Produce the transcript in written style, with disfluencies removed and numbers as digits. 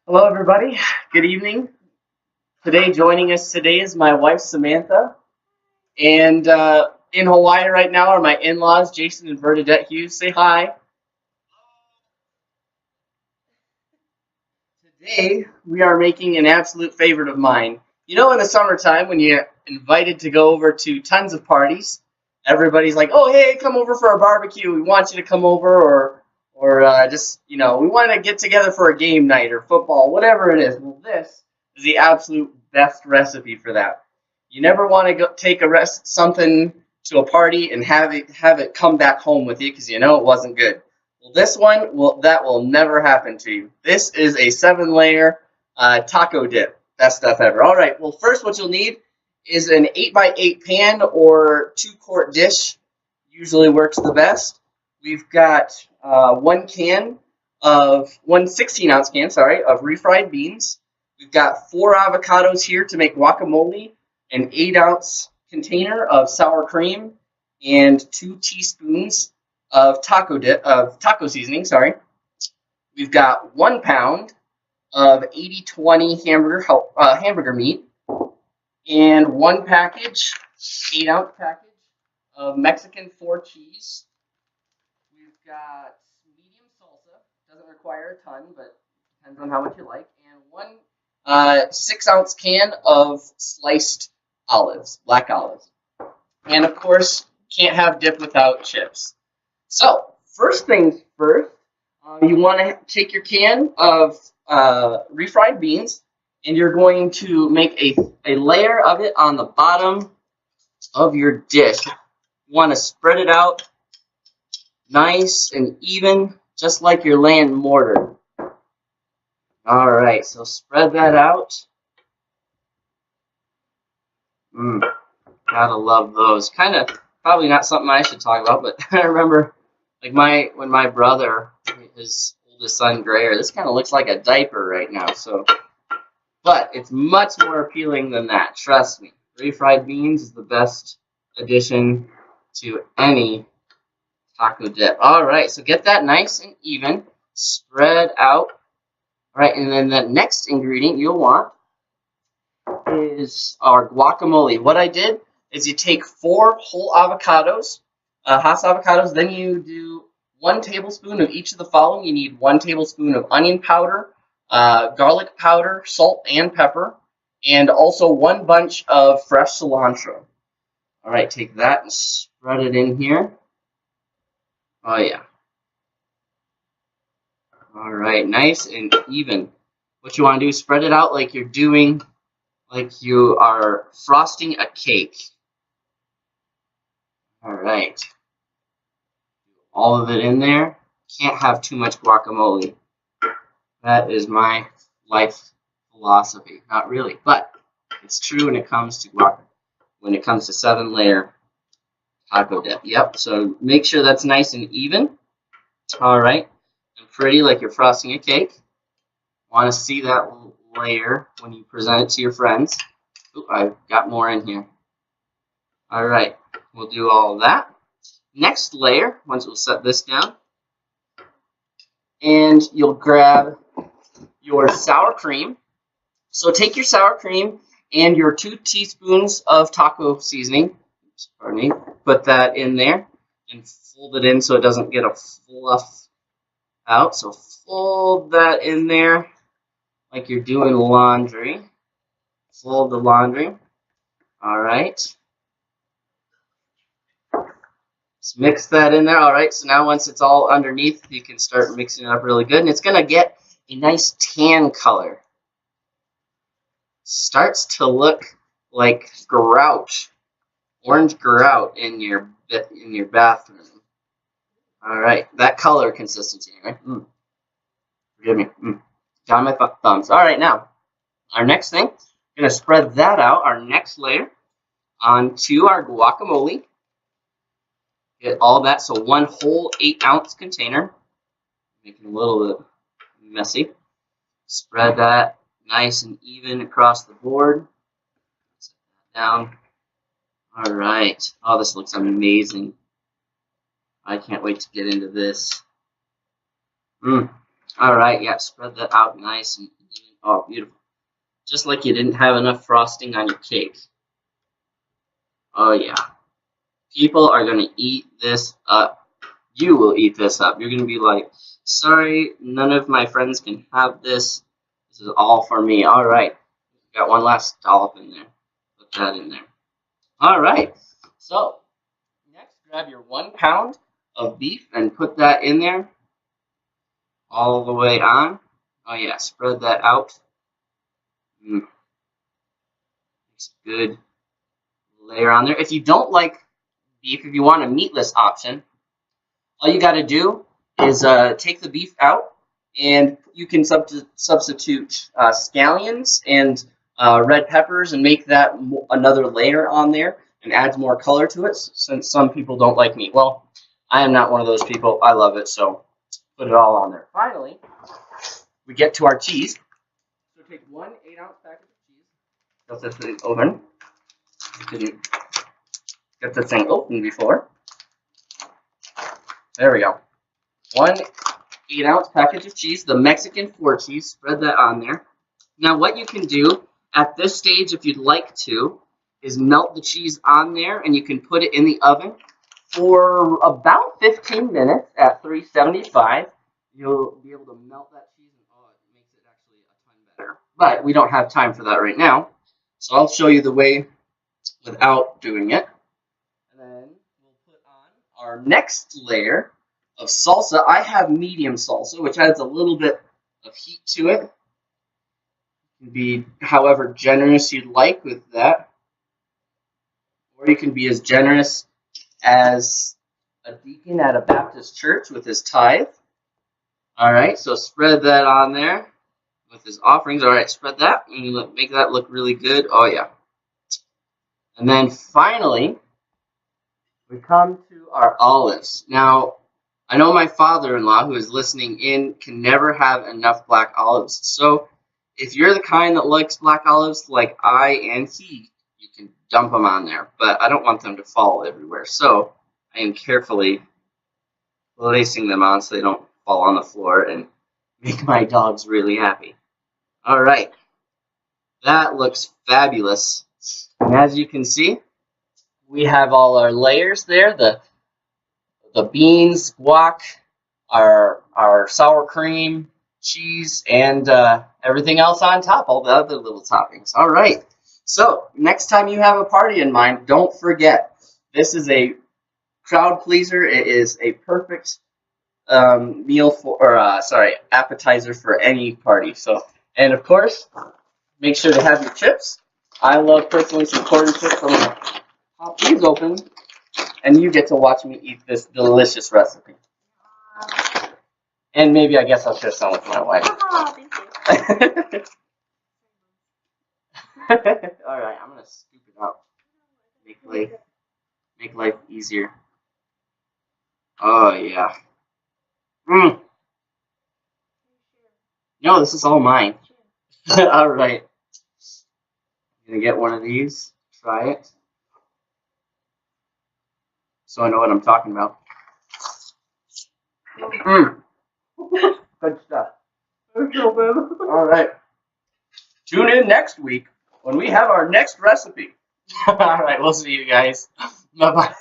Hello, everybody. Good evening. Joining us today is my wife Samantha, and in Hawaii right now are my in-laws Jason and Bernadette Hughes. Say hi. Today we are making an absolute favorite of mine. You know, in the summertime when you're invited to go over to tons of parties, everybody's like, "Oh, hey, come over for a barbecue. We want you to come over," or just we want to get together for a game night or football, whatever it is. Well, this is the absolute best recipe for that. You never want to go take something to a party and have it come back home with you because you know it wasn't good. Well, this one will never happen to you. This is a 7-layer taco dip. Best stuff ever. All right. Well, first what you'll need is an 8x8 pan or 2-quart dish. Usually works the best. We've got one 16-ounce can, sorry, of refried beans. We've got 4 avocados here to make guacamole, an 8-ounce container of sour cream, and 2 teaspoons of taco seasoning. Sorry. We've got 1 pound of 80/20 hamburger meat, and 1 package, 8-ounce package of Mexican 4 cheese. We've got medium salsa. Doesn't require a ton, but depends on how much you like. And one 6-ounce can of sliced olives, black olives. And of course, can't have dip without chips. So, first things first, you want to take your can of refried beans and you're going to make a layer of it on the bottom of your dish. You want to spread it out nice and even, just like you're laying mortar. All right, so spread that out. Gotta love those. Kind of probably not something I should talk about, but I remember like when my brother, his oldest son Grayer, this kind of looks like a diaper right now. So, but it's much more appealing than that. Trust me. Refried beans is the best addition to any taco dip. All right, so get that nice and even, spread out. All right, and then the next ingredient you'll want is our guacamole. What I did is you take 4 whole avocados, Hass avocados, then you do 1 tablespoon of each of the following. You need 1 tablespoon of onion powder, garlic powder, salt and pepper, and also 1 bunch of fresh cilantro. All right, take that and spread it in here. Oh yeah. All right, nice and even. What you want to do is spread it out like you are frosting a cake. All right. All of it in there. Can't have too much guacamole. That is my life philosophy. Not really, but it's true when it comes to 7-layer taco dip. Yep, so make sure that's nice and even. All right, and pretty like you're frosting a cake. Want to see that layer when you present it to your friends. Ooh, I've got more in here. All right, we'll do all that. Next layer, once we'll set this down, and you'll grab your sour cream. So take your sour cream and your 2 teaspoons of taco seasoning. Pardon me. Put that in there and fold it in so it doesn't get a fluff out. So fold that in there like you're doing laundry. Fold the laundry. All right. Just mix that in there. All right. So now once it's all underneath, you can start mixing it up really good. And it's going to get a nice tan color. Starts to look like grout, orange grout in your bathroom. All right, that color consistency, right? Forgive me. Got my thumbs. All right, now our next thing, gonna spread that out. Our next layer onto our guacamole. Get all that. So 1 whole 8-ounce container. Making a little bit messy. Spread that nice and even across the board. Set that down. All right. Oh, this looks amazing. I can't wait to get into this. All right, yeah, spread that out nice and even. Oh, beautiful. Just like you didn't have enough frosting on your cake. Oh, yeah. People are going to eat this up. You will eat this up. You're going to be like, sorry, none of my friends can have this. This is all for me. All right. Got one last dollop in there. Put that in there. All right. So, next, grab your 1 pound of beef and put that in there. All the way on. Oh, yeah. Spread that out. Nice, good layer on there. If you don't like beef, if you want a meatless option, all you got to do is take the beef out, and you can substitute scallions and red peppers and make that another layer on there and adds more color to it, since some people don't like meat. Well, I am not one of those people. I love it, so put it all on there. Finally, we get to our cheese. So take 1 8-ounce packet of cheese. Got this thing open. Didn't get this thing open before. There we go. 1 8-ounce package of cheese, the Mexican 4 cheese. Spread that on there. Now, what you can do at this stage, if you'd like to, is melt the cheese on there, and you can put it in the oven for about 15 minutes at 375. You'll be able to melt that cheese, and oh, it makes it actually a ton better. But we don't have time for that right now, so I'll show you the way without doing it. And then we'll put on our next layer of salsa. I have medium salsa, which adds a little bit of heat to it. You can be however generous you'd like with that. Or you can be as generous as a deacon at a Baptist church with his tithe. All right, so spread that on there with his offerings. All right, spread that and make that look really good. Oh, yeah. And then finally, we come to our olives. Now, I know my father-in-law, who is listening in, can never have enough black olives. So if you're the kind that likes black olives like I and he, you can dump them on there. But I don't want them to fall everywhere. So I am carefully placing them on so they don't fall on the floor and make my dogs really happy. All right. That looks fabulous. And as you can see, we have all our layers there. The beans, guac, our sour cream, cheese, and everything else on top, all the other little toppings. All right. So next time you have a party in mind, don't forget, this is a crowd pleaser. It is a perfect meal for, or appetizer for any party. So, and of course, make sure to have your chips. I love personally some corn chips. I'm gonna pop these open, and you get to watch me eat this delicious recipe. And maybe I guess I'll share some with my wife. Oh, thank you. All right, I'm gonna scoop it out. Make life easier. Oh yeah. No, this is all mine. All right. I'm gonna get one of these. Try it. So I know what I'm talking about. Good stuff. All right. Tune in next week when we have our next recipe. All right, we'll see you guys. Bye-bye.